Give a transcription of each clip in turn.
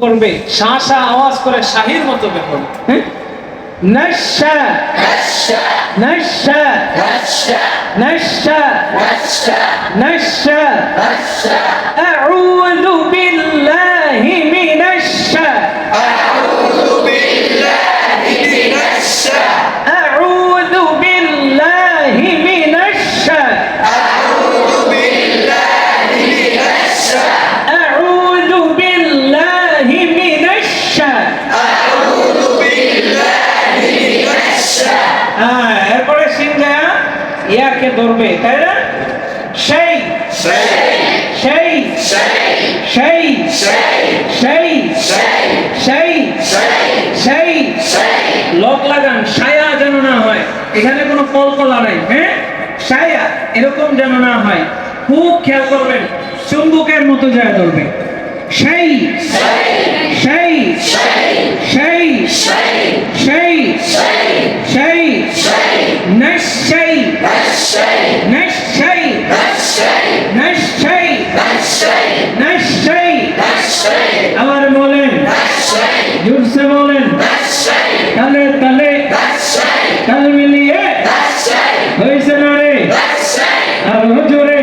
করবে, শাহ শাহ আওয়াজ করে শাহির মতো বের করবে। হ্যাঁ, নশা নশা নশা নশা নশা নশা আউযু বিল্লাহি মিনাশ আউযু বিল্লাহি মিনাশ আউযু বিল্লাহি মিনাশ আউযু বিল্লাহি মিনাশ আউযু বিল্লাহি মিনাশ আউযু বিল্লাহি মিনাশ। এরপরে সিংহা ইয়াকে ধরবে, তাই না? সেই সেই সেই সেই সেই সেই সেই লোক লাগান, ছায়া যেন না হয়, এখানে কোনো কলকলা নাই। হ্যাঁ, ছায়া এরকম যেন না হয়, খুব খেয়াল করবেন, চুম্বকের মতো যায় ধরবে। সেই সেই সেই সেই সেই নিশ্চয় নিশ্চয় নিশ্চয় নিশ্চয় আবার বলেন, জোরসে বলেন, তালে তালে তাল মিলিয়ে হয়েছে না রে, আর জোরে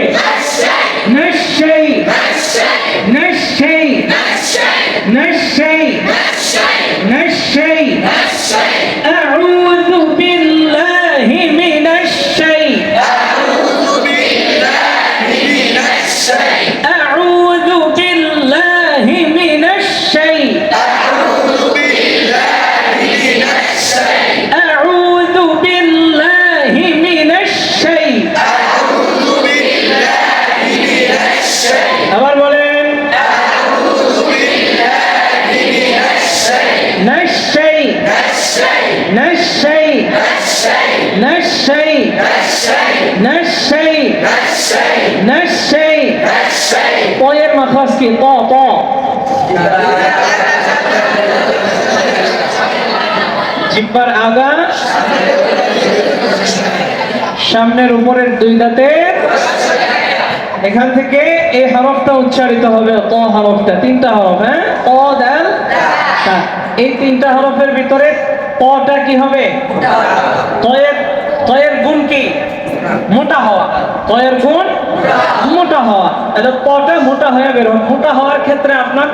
নিশ্চয় নিশ্চয় নিশ্চয় নিশ্চয় আউযু বিল্লাহি মিনাশ আউযু বিল্লাহি মিনাশ আউযু বিল্লাহি মিনাশ আউযু বিল্লাহি মিনাশ আউযু বিল্লাহি মিনাশ আউযু বিল্লাহি মিনাশ। আবার বলেন, আউযু বিল্লাহি মিনাশ নিশ্চয় নিশ্চয় নিশ্চয় নিশ্চয় নিশ্চয়। পয়ের মাখরাজ কি? ত ত। জিহ্বার আগা, সামনের উপরের দুই দাঁতের, এখান থেকে এই হরফটা উচ্চারিত হবে, ত হরফটা। তিনটা হরফ, হ্যাঁ, ত দাল তা। এই তিনটা হরফের ভিতরে তটা কি হবে? তয়ের গুণ কি? মোটা হওয়া। তয়ের গুণ মোটা হওয়া। তাহলে তটা মোটা হয়ে বের হবে। মোটা হওয়ার ক্ষেত্রে আপনার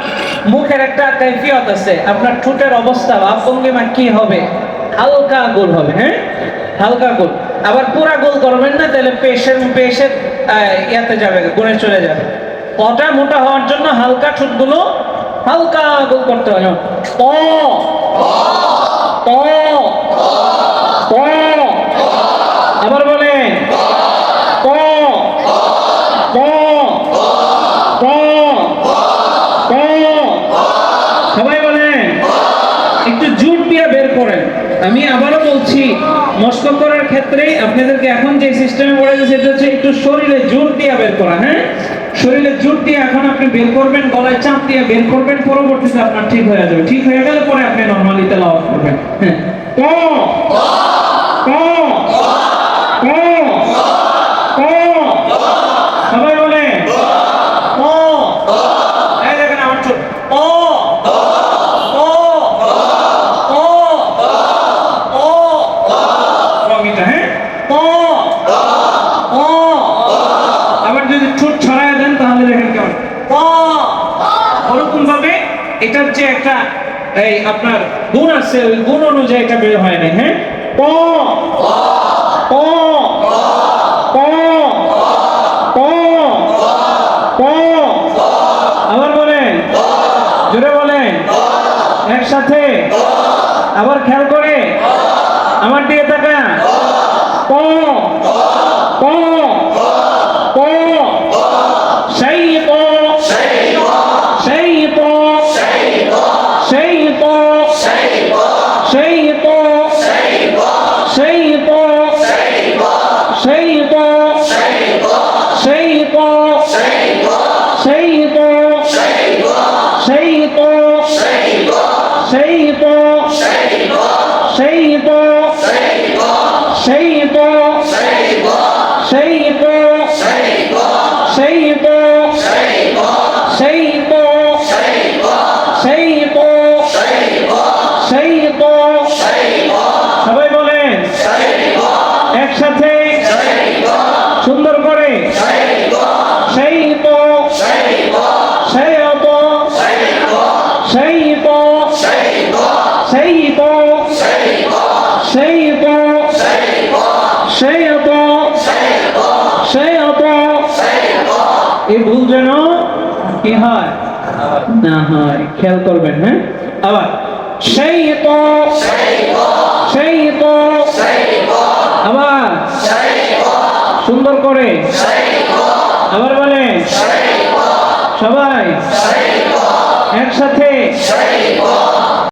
মুখের একটা কাইফিয়ত আছে, আপনার ঠোঁটের অবস্থা বা ভঙ্গিমা কি হবে? হালকা গোল হবে। হ্যাঁ, হালকা গোল। আবার পুরা গোল করবেন না, তাহলে পেশের ইয়াতে যাবে, গুণে চলে যাবে। তটা মোটা হওয়ার জন্য হালকা ঠোঁটগুলো হালকা গোল করতে হয়। ত ত ত। আবার বলেন, ত ত ত ত। সবাই বলেন, একটু জোর দিয়ে বের করেন। আমি আবারও বলছি, মস্ক করার ক্ষেত্রে আপনাদেরকে এখন যে সিস্টেমে বলে দিয়েছে, সেটা হচ্ছে একটু শরীরে জোর দিয়ে বের করা। হ্যাঁ, শরীরে জোর দিয়ে এখন আপনি বের করবেন, গলায় চাপ দিয়ে বের করবেন, পরবর্তীতে আপনার ঠিক হয়ে যাবে। ঠিক হয়ে গেলে পরে আপনি নরমালি তেলাওয়াত করবেন। হ্যাঁ, ক ক ক ক। সবাই বলেন, ক। এই দেখেন আমার ছোট ক ক ক ক। রঙিটা, হ্যাঁ, ক ক। আবার যদি ঠোঁট ছড়ায় দেন তাহলে দেখেন কেমন ক। ওরকম ভাবে এটার যে একটা এই আপনার গুণ আছে, ওই গুণ অনুযায়ী এটা বের হয় না। হ্যাঁ, ক ক ক ক ক। আবার বলেন, জোরে বলেন, একসাথে। আবার খেয়াল করে আমার দিকে তাকা। ক ক ক। সেই ক সেই ক সেই ক সেই ক সেই ক সেই ক সেই ক সেই ক সেই ক সেই ক সেই ক সেই ক সেই ক সেই ক সেই ক সেই শাইত শাইত শাইত শাইত শাইত শাইত এই ভুল যেন কি হয় না হয়, খেয়াল করবেন। হ্যাঁ, আবার শাইত শাইত, আবার সুন্দর করে, আবার বলে সবাই একসাথে